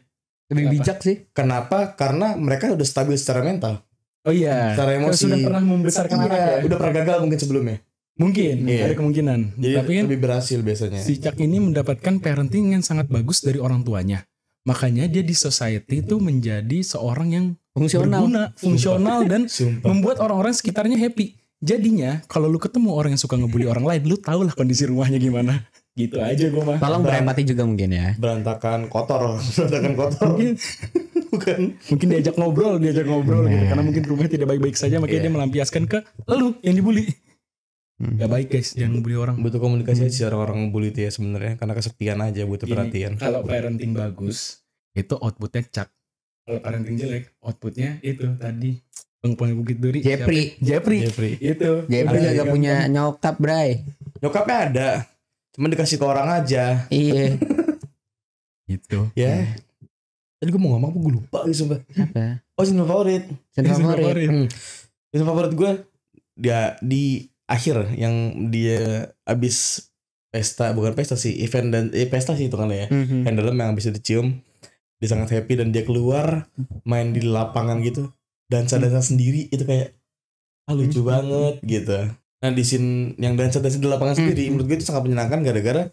Lebih bijak sih. Kenapa? Karena mereka udah stabil secara mental. Oh iya. Secara emosi. Sudah pernah membesarkan anak ya. Udah pernah gagal mungkin sebelumnya. Mungkin ada kemungkinan. Jadi Tapi kan lebih berhasil biasanya. si Chuck ini mendapatkan parenting yang sangat bagus dari orang tuanya. Makanya dia di society itu menjadi seorang yang berguna, fungsional dan membuat orang-orang sekitarnya happy. Jadinya kalau lu ketemu orang yang suka ngebully orang lain, lu tau lah kondisi rumahnya gimana. Gitu aja gue mah. Tolong berempati juga mungkin ya. Berantakan kotor. Mungkin diajak ngobrol gitu. Karena mungkin rumahnya tidak baik-baik saja, makanya dia melampiaskan ke lu yang dibully. Gak baik guys, jangan bully orang. Butuh komunikasi aja orang bully itu ya sebenarnya, karena kesepian aja butuh perhatian. Kalau parenting bagus, itu outputnya Chuck. Kalau parenting jelek, outputnya itu tadi Pengen Bukit Duri. Jeffrey. Itu. Jeffrey gak punya nyokap, Bray. Nyokapnya ada, cuman dikasih ke orang aja. Iya. Gitu. Ya. Tadi gue mau ngomong apa gue lupa sumpah. Apa? Oh, scene favorit. Scene favorit gue dia di akhir yang dia abis pesta, bukan pesta sih, event dan pesta sih itu kan ya. Handle yang abis dicium, dia sangat happy dan dia keluar main di lapangan gitu, dansa sendiri, itu kayak lucu banget gitu. Nah di scene yang dansa di lapangan sendiri menurut gue itu sangat menyenangkan gara-gara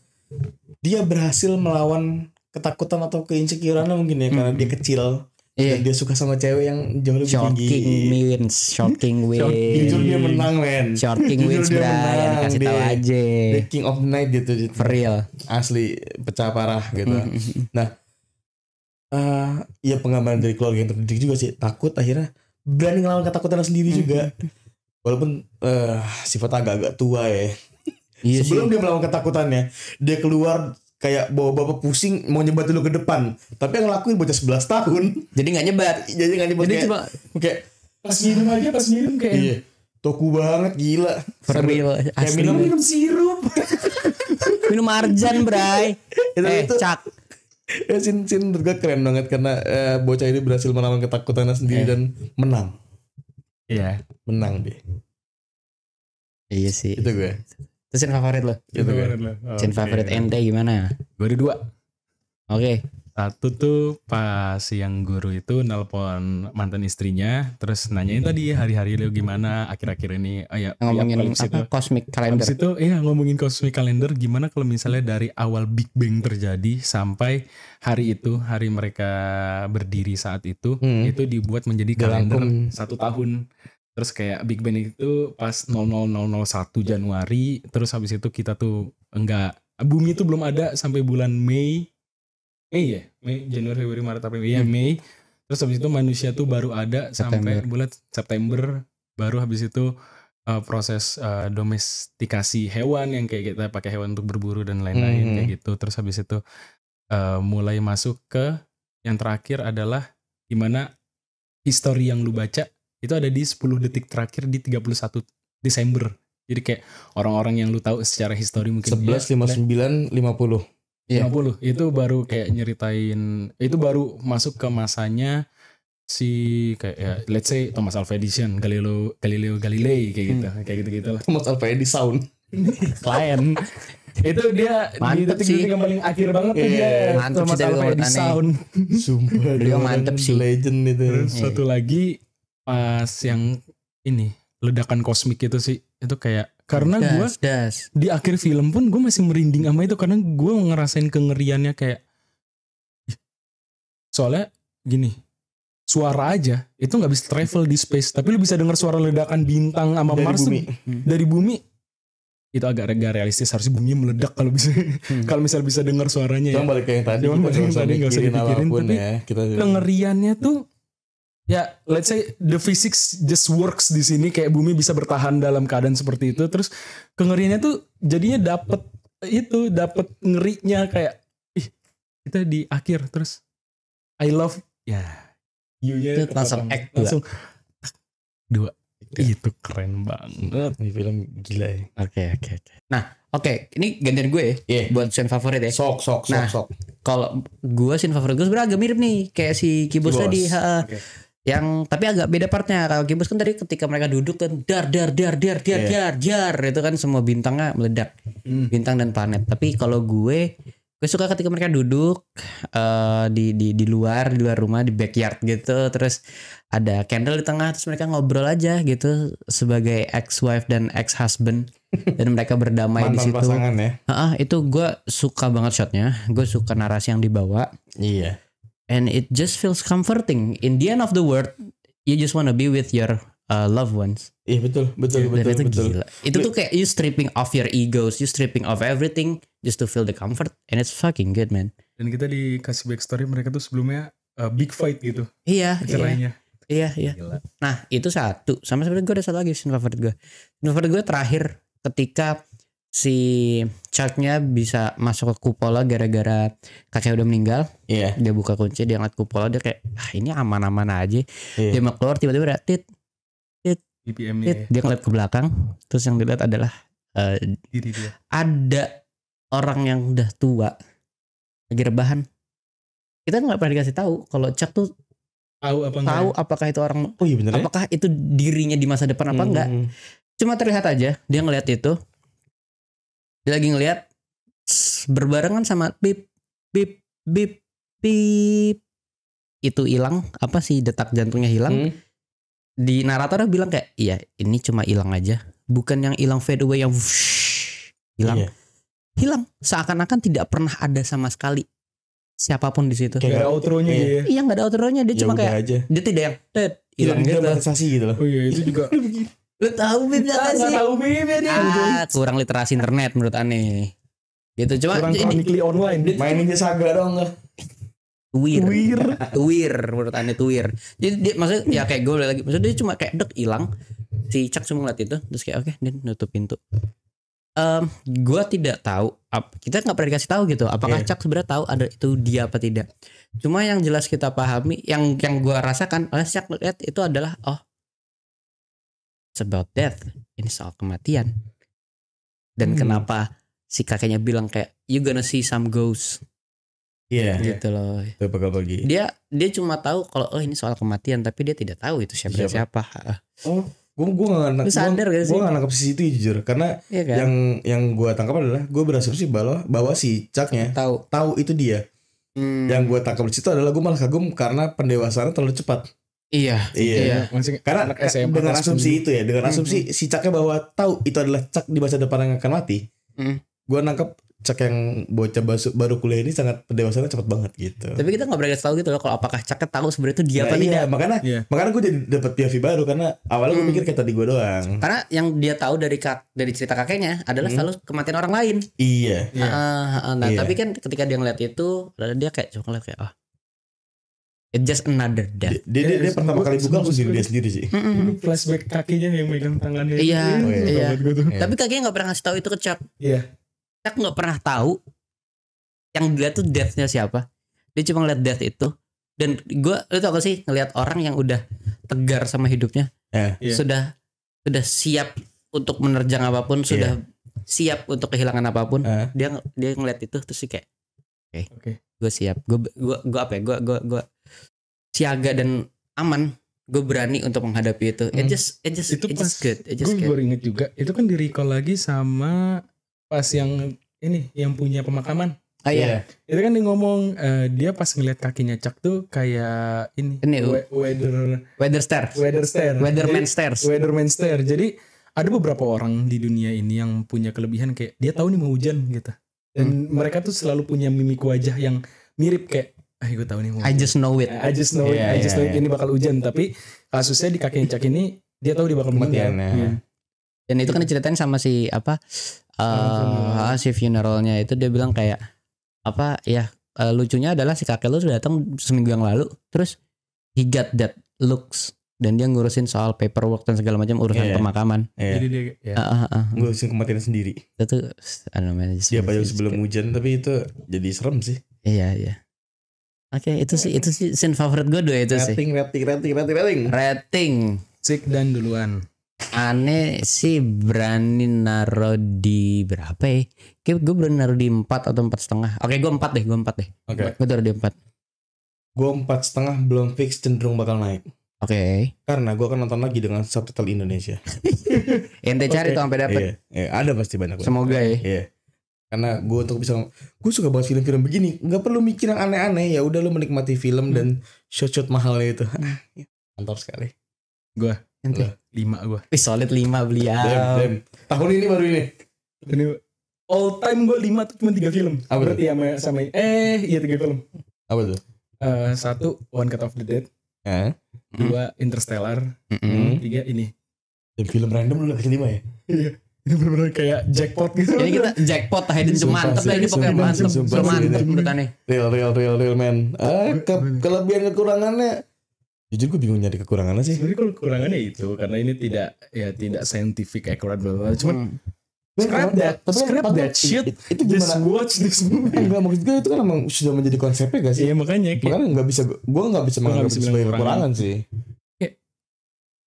dia berhasil melawan ketakutan atau keinsecureannya mungkin ya, karena dia kecil. Dan dia suka sama cewek yang jauh lebih tinggi. Short King wins. Jujur dia menang men. Short King wins Brian. Kasih tahu aja. The King of the Night gitu. For real. Asli pecah parah gitu. Nah ya penggambaran dari keluarga yang terdidik juga sih. Takut akhirnya berani ngelawan ketakutannya sendiri juga. Walaupun sifat agak-agak tua ya. Sebelum dia melawan ketakutannya, dia keluar kayak bawa bapak pusing mau nyebat dulu ke depan, tapi yang ngelakuin bocah 11 tahun. Jadi nggak nyebat. Jadi kayak pas minum kayak iya, toku banget gila. For real. Kayak minum sirup. Minum marjan, Bray. Itu Cak. Ya sin menurut gue keren banget karena bocah ini berhasil melawan ketakutannya sendiri dan menang. Iya. Menang deh. Iya sih. Itu gue. Terus scene favorit lo? Scene favorit ente gimana? Gue ada 2. Oke. Satu tuh pas yang guru itu nelpon mantan istrinya, terus nanyain tadi hari-hari lu gimana akhir-akhir ini. Ngomongin apa? Cosmic Calendar. Habis itu ngomongin Cosmic Calendar, gimana kalau misalnya dari awal Big Bang terjadi sampai hari itu, hari mereka berdiri saat itu dibuat menjadi kalender 1 tahun. Terus kayak Big Bang itu pas 00001 Januari, terus habis itu kita tuh bumi itu belum ada sampai bulan Mei, Januari, Februari, Maret, April, Mei. Terus habis itu manusia tuh baru ada sampai bulan September, baru habis itu proses domestikasi hewan yang kayak kita pakai hewan untuk berburu dan lain-lain kayak gitu. Terus habis itu mulai masuk ke yang terakhir adalah gimana history yang lu baca itu ada di 10 detik terakhir di 31 Desember. Jadi kayak orang-orang yang lu tahu secara histori mungkin 11, 59, 50. 50 itu baru kayak nyeritain, itu baru masuk ke masanya si kayak ya, let's say Thomas Alva Edison, Galileo Galilei kayak gitu lah. Thomas Alva Edison klien itu dia mantep di detik-detik yang paling akhir banget tuh dia mantep Thomas Alva Edison. Sumpah beliau mantep sih, legend itu. Terus satu lagi pas yang ini ledakan kosmik itu sih, itu kayak karena gue di akhir film pun gue masih merinding sama itu karena gue ngerasain kengeriannya kayak soalnya gini, suara aja itu nggak bisa travel di space, tapi lu bisa dengar suara ledakan bintang sama dari Mars bumi. Dari bumi itu agak realistis, harusnya bumi meledak kalau bisa kalau misal bisa dengar suaranya. Cuma balik ke yang tadi, nggak usah dipikirin tapi ya, kengeriannya tuh ya, let's say the physics just works di sini, kayak bumi bisa bertahan dalam keadaan seperti itu. Terus kengeriannya tuh jadinya dapet itu dapat ngerinya kayak kita di akhir terus I love ya you-nya Itu langsung act dua. langsung dua. Itu keren banget. Ini film gila ya. Oke. Nah, ini gantian gue Iya. buat scene favorit ya. Sok. Nah, kalau gue scene favorit gue sebenarnya agak mirip nih kayak si Kibos Kibos. tadi. Oke. Yang tapi agak beda partnya. Kalau Kibos kan tadi ketika mereka duduk kan dar itu kan semua bintangnya meledak. Bintang dan planet. Tapi kalau gue suka ketika mereka duduk di luar rumah di backyard gitu, terus ada candle di tengah, terus mereka ngobrol aja gitu sebagai ex-wife dan ex-husband dan mereka berdamai di Mantan situ. pasangan ya. Itu gue suka banget shotnya, gue suka narasi yang dibawa, Iya. and it just feels comforting. In the end of the world, you just wanna be with your loved ones. Iya betul. Dan itu gila. Itu tuh kayak you stripping off your egos, you stripping off everything just to feel the comfort, and it's fucking good, man. Dan kita dikasih backstory mereka tuh sebelumnya big fight gitu Iya. cerainya. Iya. Nah, itu satu. Sama seperti gue ada satu lagi scene favorit gue. Scene favorit gue terakhir ketika si Chuck-nya bisa masuk ke kupola gara-gara kakek udah meninggal. Iya. Dia buka kunci, dia ngeliat kupola, dia kayak ini aman-aman aja. Iya. Dia mau keluar tiba-tiba ada BPM-nya dia ngeliat ke belakang, terus yang dilihat adalah diri dia. ada orang yang udah tua lagi rebahan. Kita nggak pernah dikasih tahu kalau Chuck tuh Tahu apa enggak? tahu apakah itu orang, Oh iya bener ya. apakah itu dirinya di masa depan apa enggak. Cuma terlihat aja dia ngelihat itu, dia lagi ngelihat berbarengan sama bip bip bip bip, itu hilang, apa sih, detak jantungnya hilang. Di naratornya bilang kayak iya ini cuma hilang aja, bukan yang hilang fade away yang hilang. Iya. Hilang seakan-akan tidak pernah ada sama sekali siapapun di situ. Gak ada outro-nya Iya. dia ya. Iya nggak ada outronya, dia Ya cuma udah kayak aja. dia tidak yang hilang Dia gitu. dramatisasi gitu loh. Oh iya itu juga. Lu tahu bib apa sih? Gak tahu bibir dia. Kurang literasi internet menurut aneh. Gitu cuma Kurang ini chronically online. Mainin dia saga dong enggak? tuwir menurut aneh tuwir. Jadi dia maksudnya ya kayak gue lagi, maksudnya dia cuma kayak dek hilang. Si Chuck cuma ngeliat itu terus kayak oke, dia nutup pintu. Gue tidak tahu, kita nggak pernah dikasih tahu gitu apakah Chuck sebenarnya tahu ada itu dia apa tidak. Cuma yang jelas kita pahami, yang gue rasakan oleh Chuck lihat itu adalah it's about death, ini soal kematian. Dan kenapa si kakeknya bilang kayak you gonna see some ghosts Iya. gitu loh. Itu bakal bagi. Dia cuma tahu kalau ini soal kematian, tapi dia tidak tahu itu siapa. Oh, gue nggak Lu sadar gak sih? Gue nggak nangkep sisi itu jujur, karena Iya kan? yang gue tangkap adalah gue berasumsi bahwa si Chuck-nya tahu itu dia. Yang gue tangkap di situ adalah gue malah kagum karena pendewasaannya terlalu cepat. Iya. Maksudnya Karena anak SMA dengan kelas asumsi 10. itu ya, dengan asumsi si Chuck-nya bahwa tahu itu adalah Chuck di masa depan yang akan mati. Gue nangkep Chuck yang bocah baru kuliah ini sangat pendewasaannya cepat banget gitu. Tapi kita nggak berani tahu gitu loh kalau apakah Chuck tahu sebenarnya itu dia apa tidak. Makanya gue jadi dapat POV baru karena awalnya gue pikir kayak tadi gue doang. Karena yang dia tahu dari cerita kakeknya adalah selalu kematian orang lain. Iya. Nah, tapi kan ketika dia ngeliat itu, dia kayak cuma ngeliat kayak it's just another death. Dia pertama kali buka langsung diri dia sendiri sih. Ini flashback kakinya yang megang tangannya. Iya. Gitu. Tapi kakeknya nggak pernah ngasih tahu itu ke Chuck. Iya. Chuck nggak pernah tahu yang dilihat tuh deathnya siapa. Dia cuma ngeliat death itu. Dan lu tau gak sih ngeliat orang yang udah tegar sama hidupnya, sudah siap untuk menerjang apapun, sudah siap untuk kehilangan apapun. Dia ngeliat itu terus sih kayak oke. Gue siap. Gue apa ya? Gue siaga dan aman. Gue berani untuk menghadapi itu. It just good. Gue baru inget juga. Itu kan di-recall lagi sama pas yang ini yang punya pemakaman. Iya. Itu kan dia ngomong dia pas ngeliat kakinya Chuck tuh kayak Weatherman stare. Jadi ada beberapa orang di dunia ini yang punya kelebihan kayak dia tahu nih mau hujan gitu. Dan mereka tuh selalu punya mimik wajah yang mirip kayak gue tahu nih mau I just know it. I just know it ini bakal hujan. Tapi kasusnya di kakinya Chuck ini dia tahu dia bakal meninggal. Dan itu kan diceritain sama si si funeralnya itu, dia bilang kayak lucunya adalah si kakek lu sudah datang seminggu yang lalu, terus he got that looks dan dia ngurusin soal paperwork dan segala macam urusan pemakaman. Jadi dia ngurusin kematian sendiri. Itu namanya Dia padahal sebelum hujan, tapi itu jadi serem sih. Iya. Oke, itu sih scene favorit gue 2 itu sih. Rating. Cik dan duluan. Aneh sih berani naruh di berapa ya? Kayak gue berani naruh di 4 atau 4,5. Oke, gue 4 deh. Oke. Gue taruh di 4. Gue 4,5 belum fix, cenderung bakal naik. Oke. Karena gue akan nonton lagi dengan subtitle Indonesia. Ente cari tuh sampai dapet. Iya, ada pasti banyak. Semoga ya. Iya. Karena gue suka banget film-film begini. Nggak perlu mikir yang aneh-aneh. Ya udah lu menikmati film dan shot-shot mahalnya itu. Mantap sekali. Gue Ente 5 gue. solid 5 beliau. Damn. Tahun ini baru ini. Ini all time gue 5 tuh cuma 3 film. Apa Berarti sama 3 film. Apa tuh? 1 One Cut of the Dead. 2 Interstellar. 3 ini. Dan film random lu udah kasih 5 ya? Iya. Ini bener-bener kayak jackpot gitu. Ini kita jackpot hidden cuma mantep lah ini pokoknya mantep menurut aneh. Real man. Kelebihan kekurangannya. Jujur gue bingung nyari kekurangannya sih. Sebenarnya kalau kekurangannya itu karena ini tidak scientific accurate bla. Cuman scrap that shit. Itu Just gimana? watch this movie. Enggak, maksud gue itu kan emang sudah menjadi konsepnya gak sih? Iya makanya Makanya gue nggak bisa menganggap itu sebagai kekurangan sih.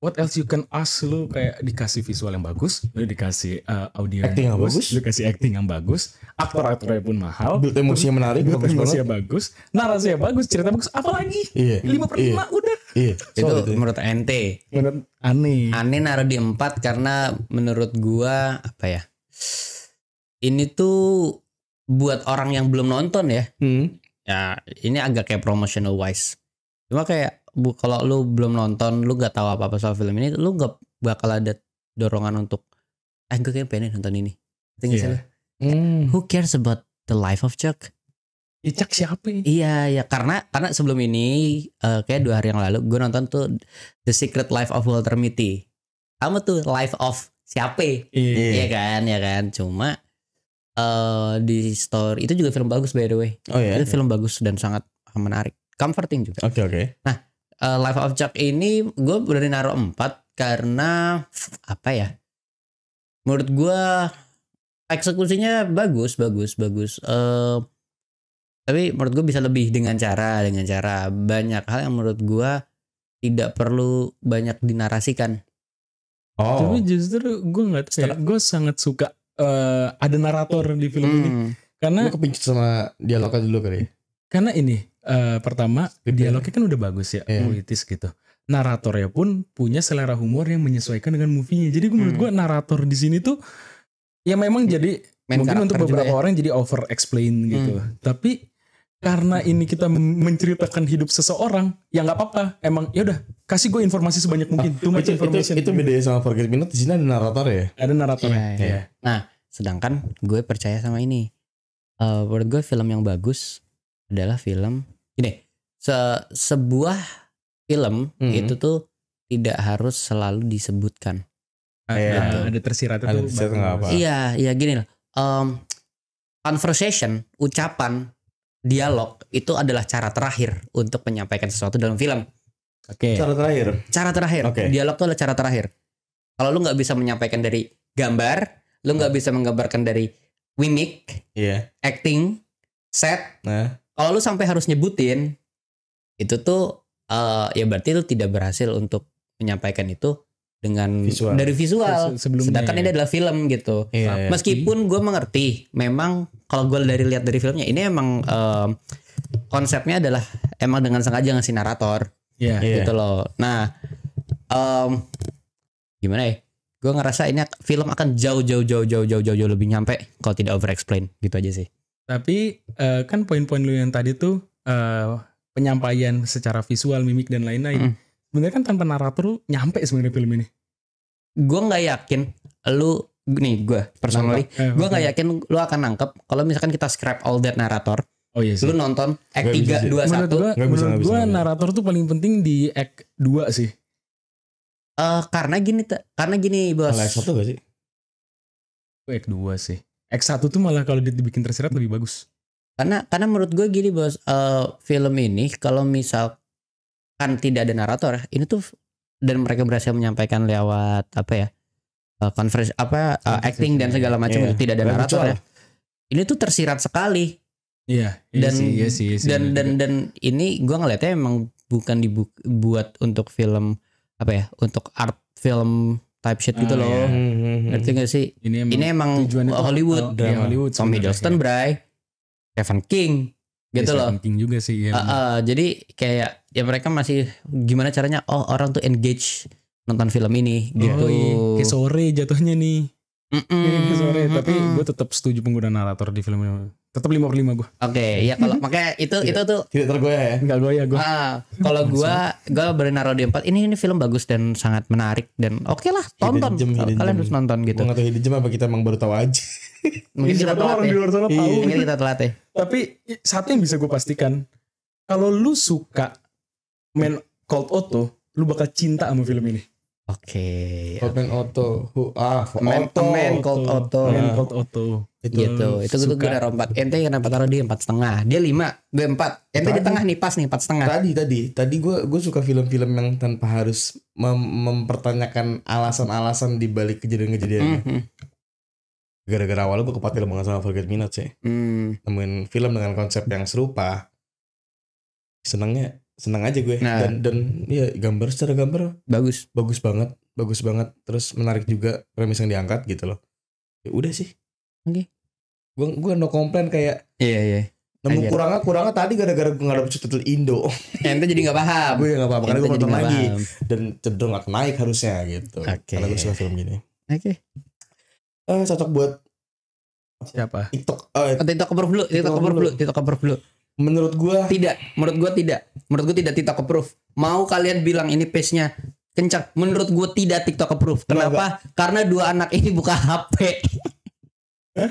what else you can ask, lu kayak dikasih visual yang bagus, lu dikasih audio Acting yang bagus. lu kasih acting yang bagus, aktor-aktornya pun mahal, Build emosinya menarik, build bagus emosinya banget. bagus, narasinya bagus, cerita bagus, apalagi Iya. 5/5 udah. Iya. Itu Solid ya. menurut ente. Menurut aneh. Aneh naruh di 4 karena menurut gua apa ya? Ini tuh buat orang yang belum nonton ya. Ya ini agak kayak promotional wise. Cuma kayak kalau lu belum nonton, lu gak tahu apa-apa soal film ini, lu gak bakal ada dorongan untuk gue kayak pengen nonton ini. Iya. Who cares about the life of Chuck? Chuck siapa ya? Iya ya karena sebelum ini kayak 2 hari yang lalu gue nonton tuh The Secret Life of Walter Mitty. Kamu tuh life of siapa? Iya kan. Cuma di story itu juga film bagus by the way. Oh ya. Itu film bagus dan sangat menarik, comforting juga. Oke. Nah, Life of Chuck ini gue berani naruh 4 karena apa ya? Menurut gue eksekusinya bagus. Tapi menurut gue bisa lebih dengan cara banyak hal yang menurut gue tidak perlu banyak dinarasikan. Tapi justru gue nggak tahu ya, gue sangat suka ada narator di film ini karena Lu kepincut sama dialognya dulu kali. Karena ini pertama dialognya kan udah bagus ya, puitis gitu. Naratornya pun punya selera humor yang menyesuaikan dengan movie-nya. Jadi menurut gue narator di sini tuh ya memang jadi mungkin untuk beberapa orang jadi over explain gitu. Tapi karena ini kita menceritakan hidup seseorang, ya nggak apa-apa. Emang ya udah kasih gue informasi sebanyak mungkin. Too much information. Itu bedanya sama Forget Me Not, di sini ada narator ya. Ada naratornya. Iya. Nah, sedangkan gue percaya sama ini. Menurut gue film yang bagus adalah film gini. Sebuah film itu tuh tidak harus selalu disebutkan. Ada tersirat itu. Iya gini lah. Conversation, ucapan, dialog itu adalah cara terakhir untuk menyampaikan sesuatu dalam film. Oke. Cara terakhir. Okay. Dialog itu adalah cara terakhir. Kalau lu nggak bisa menyampaikan dari gambar, lu nggak bisa menggambarkan dari mimik, acting, set. Kalau lu sampai harus nyebutin, itu tuh ya berarti lu tidak berhasil untuk menyampaikan itu dengan dari visual. Sedangkan ini adalah film gitu. Meskipun gue mengerti, memang kalau gue lihat dari filmnya ini emang konsepnya adalah emang dengan sengaja ngasih narator, gitu loh. Nah, gimana ya? Gue ngerasa ini film akan jauh lebih nyampe kalau tidak over explain, gitu aja sih. Tapi kan poin-poin lu yang tadi tuh penyampaian secara visual, mimik dan lain-lain. Sebenarnya kan tanpa narator lu nyampe sebenarnya film ini. Gue nggak yakin gue personally, gue nggak yakin lu akan nangkep kalau misalkan kita scrap all that narator. Oh iya sih. Lu nonton act 3, 2, 1. Menurut gue narator tuh paling penting di act 2 sih. Karena gini bos. Act 1 gak sih? Act 2 sih. Act 1 tuh malah kalau dibikin tersirat lebih bagus. Karena menurut gue gini bos, film ini kalau misal kan tidak ada narator, ini tuh dan mereka berhasil menyampaikan lewat apa ya? Conference acting dan segala macam Iya. itu tidak ada narator Virtual. ya. Ini tuh tersirat sekali. Iya, Dan iya sih. dan ini gue ngeliatnya emang bukan dibuat untuk film apa ya, untuk art film type shit gitu loh. Iya. Ngerti gak sih? Ini emang Ini emang tujuannya tuh Hollywood, iya, Hollywood. Tom sebenarnya. Hiddleston, Bray, Stephen King, gitu Iya, loh. Stephen King juga sih. Iya, Jadi kayak ya mereka masih gimana caranya? Oh, orang tuh engage nonton film ini gitu. Kayak sore jatuhnya nih. Kayak sore. Tapi Mm-mm. gue tetap setuju penggunaan narator di film ini. Tetap 5/5 gue. Oke, ya kalau makanya itu tuh Tidak tergoyah ya. Enggak goyah gue. kalau gua boleh naruh di 4. Ini film bagus dan sangat menarik dan oke lah, tonton. Hidden Kalian gem. harus nonton gitu. Gue gak tau hidden gem apa kita emang baru tahu aja. Mungkin kita telat orang ya. di luar sana tahu. Mungkin kita telat ya. Tapi satu yang bisa gue pastikan, kalau lu suka Man Cold Auto, lu bakal cinta sama film ini. Oke. Hotman Auto. Man Cold Auto. Man Cold Auto. Gitu. Itu gue Suka. naruh 4. Ente kenapa taruh di 4,5? Dia 5, gue 4. Ente di Tadi. tengah nih, pas nih 4,5. Tadi gue suka film-film yang tanpa harus mempertanyakan alasan-alasan di balik kejadian-kejadian. Gara-gara awalnya gue kepatil banget sama Forget Me Not sih. Nemuin film dengan konsep yang serupa. Senang aja gue. Nah. Dan ya secara gambar Bagus. bagus banget. Terus menarik juga premis yang diangkat gitu loh. Ya udah sih. Oke. Gue no komplain kayak Iya. nemu Ajar. kurangnya tadi gara-gara gue gak dapet subtitle Indo. Ente jadi gak paham. Gue gak apa-apa karena Ente gue jadi nonton nggak lagi paham. dan cenderung akan naik harusnya gitu. Oke. Karena gue suka film gini. Oke. Cocok buat Siapa? TikTok. TikTok approve dulu. Menurut gue Menurut gue tidak TikTok approve. Mau kalian bilang ini pace-nya kencang, menurut gue tidak TikTok approve. Kenapa? Karena dua anak ini buka HP.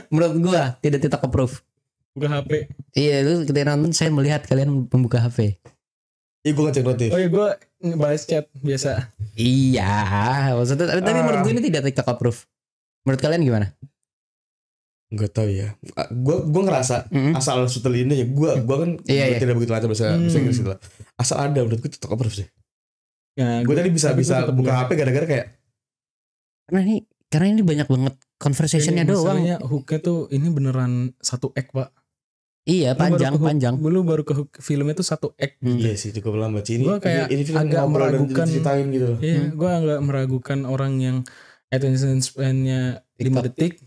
Menurut gue tidak TikTok approve. Buka HP. Iya, lu ketika nonton saya melihat kalian membuka HP. gue ngecek notif. Oh iya, gue ngebales chat biasa. Iya, maksudnya tapi menurut gue ini tidak TikTok approve. Menurut kalian gimana? Gak tau ya. Gue ngerasa asal subtitle ini ya. Gue kan Iya. tidak begitu lancar bahasa Inggris gitu lah. Asal ada menurut gue TikTok approve sih. Ya, Gue tadi bisa tapi gua tetap buka nggak. HP gara-gara kayak Karena ini banyak banget conversationnya doang. Masalahnya hooknya tuh ini beneran satu act, Pak. Iya, panjang. Lu baru ke hook filmnya tuh satu act. iya sih cukup lambat sih. Gua kayak ini film agak ngobrol dan meragukan. diceritain gitu. Iya, gue agak meragukan orang yang attention span-nya 5 detik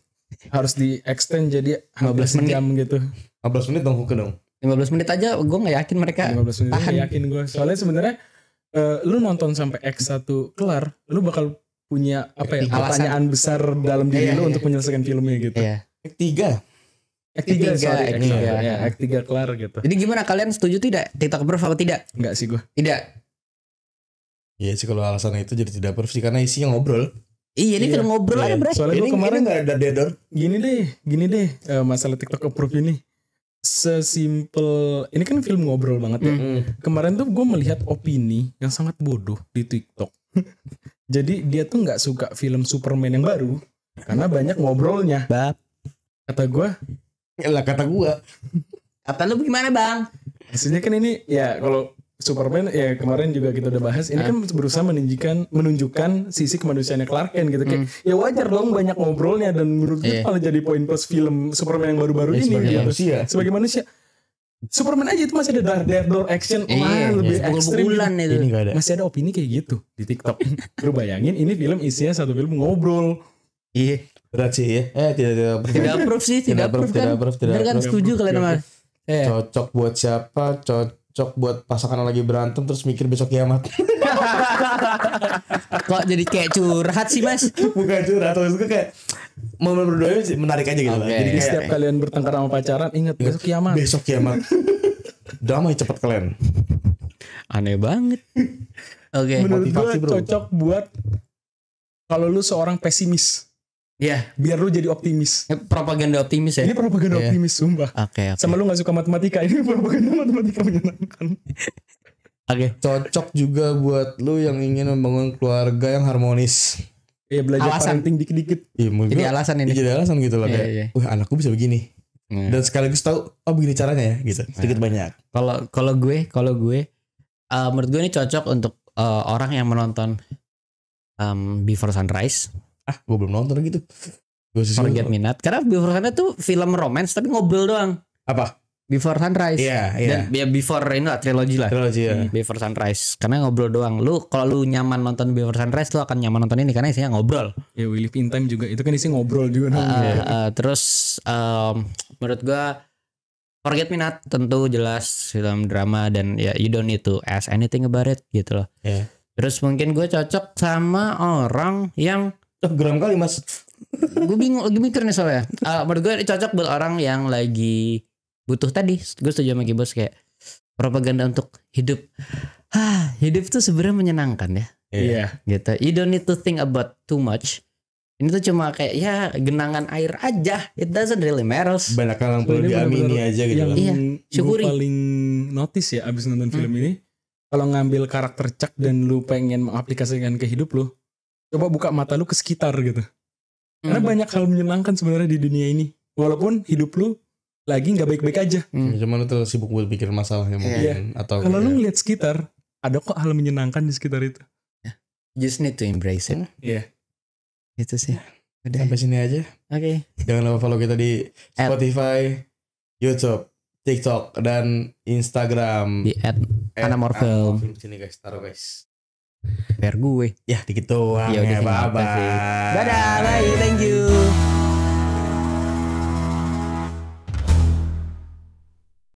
harus di extend jadi 15 menit. jam gitu. 15 menit dong hooknya dong. 15 menit aja gue gak yakin mereka 15 menit tahan. yakin gue. Soalnya sebenarnya lu nonton sampai X1 kelar, lu bakal punya apa ya, Alasan. pertanyaan besar dalam diri Iya, lu iya. untuk menyelesaikan filmnya gitu. Iya. Act 3. Act 3, sorry, Act Act 3. tiga. Ya, Act 3 kelar gitu. Jadi gimana, kalian setuju tidak TikTok approve apa tidak? Enggak sih gue. Tidak. Iya sih kalau alasannya itu jadi tidak approve sih karena isinya ngobrol. Iya, ini Iya. film ngobrol Iya. aja, Bre. Soalnya gue kemarin gak ada deader. gini deh masalah TikTok approve ini. Sesimpel ini kan film ngobrol banget ya. Kemarin tuh gue melihat opini yang sangat bodoh di TikTok. Jadi dia tuh nggak suka film Superman yang baru karena banyak ngobrolnya. Bab. Kata gue, Lah kata gue. Kata lu gimana, Bang? maksudnya kan ini ya kalau Superman ya kemarin juga kita udah bahas. Ini kan berusaha menunjukkan sisi kemanusiaannya Clark Kent gitu. Kayak ya wajar dong banyak ngobrolnya dan menurut gue Iya. malah jadi poin plus film Superman yang baru-baru ini. Sebagai Gitu. manusia. Sebagai manusia. Superman aja itu masih ada door action Iya, lebih ekstrim. bulan itu. Ini gak ada. Masih ada opini kayak gitu di TikTok. Lu bayangin ini film isinya satu film ngobrol. Iya. Berat sih ya. Tidak approve. Tidak approve sih, tidak approve kan. Bener kan, setuju kalian sama. Cocok buat siapa? Cocok buat pasangan yang lagi berantem terus mikir besok kiamat. Kok jadi kayak curhat sih, Mas? Bukan curhat atau itu kayak momen berdua sih menarik aja gitu lah. Oke. Jadi Jadi kayak setiap kalian bertengkar sama pacaran ingat besok kiamat. besok kiamat. Damai cepat kalian. Aneh banget. Oke. Menurut gue motivasi, bro. cocok buat kalau lu seorang pesimis, Ya, biar lu jadi optimis. propaganda optimis ya. Ini propaganda Iya. optimis sumpah. Oke. Sama lu gak suka matematika, ini propaganda matematika menyenangkan. Oke. Cocok juga buat lu yang ingin membangun keluarga yang harmonis. Iya, belajar Alasan. parenting dikit-dikit. Iya, menurut Jadi gua alasan ini. jadi alasan gitu loh Iya, kayak, iya. wah anakku bisa begini. Hmm. Dan sekaligus tahu, oh begini caranya ya gitu. Sedikit banyak. Kalau gue menurut gue ini cocok untuk orang yang menonton Before Sunrise, Gue belum nonton gitu. Forget Me Not. Karena Before Sunrise tuh film romance tapi ngobrol doang. Apa? Before Sunrise. Iya. Dan ya Before ini lah trilogi lah. Trilogi ya. Before Sunrise. Karena ngobrol doang. Kalau lu nyaman nonton Before Sunrise, lu akan nyaman nonton ini karena isinya ngobrol. Ya We Live in Time juga itu kan isi ngobrol juga. Terus menurut gua Forget Me Not tentu jelas film drama dan ya you don't need to ask anything about it gitu loh. Yeah. Terus mungkin gue cocok sama orang yang Geram kali mas. gue bingung lagi mikir nih soalnya. Menurut gue cocok buat orang yang lagi butuh tadi. Gue setuju sama Gibos kayak propaganda untuk hidup. Hidup tuh sebenarnya menyenangkan ya. Iya. Gitu. You don't need to think about too much. Ini tuh cuma kayak ya genangan air aja. It doesn't really matters. Banyak hal yang perlu diamini aja gitu. Yang Iya, syukuri. gue paling notice ya abis nonton film ini, kalau ngambil karakter Chuck dan lu pengen mengaplikasikan ke hidup lu, coba buka mata lu ke sekitar gitu. Karena banyak hal menyenangkan sebenarnya di dunia ini. Walaupun hidup lu lagi nggak baik-baik aja. Cuman lu tuh sibuk buat pikir masalahnya mungkin. Atau kalau lu ngeliat sekitar, ada kok hal menyenangkan di sekitar itu. Just need to embrace it. Iya. Itu sih. Udah. Sampai sini aja. Oke. Jangan lupa follow kita di Spotify, YouTube, TikTok, dan Instagram. Di @anamorfilm. Sini guys, taruh guys. Per gue. Ya dikit doang Ya udah, ya. Bye terima kasih. bye. Dadah, bye. Thank you.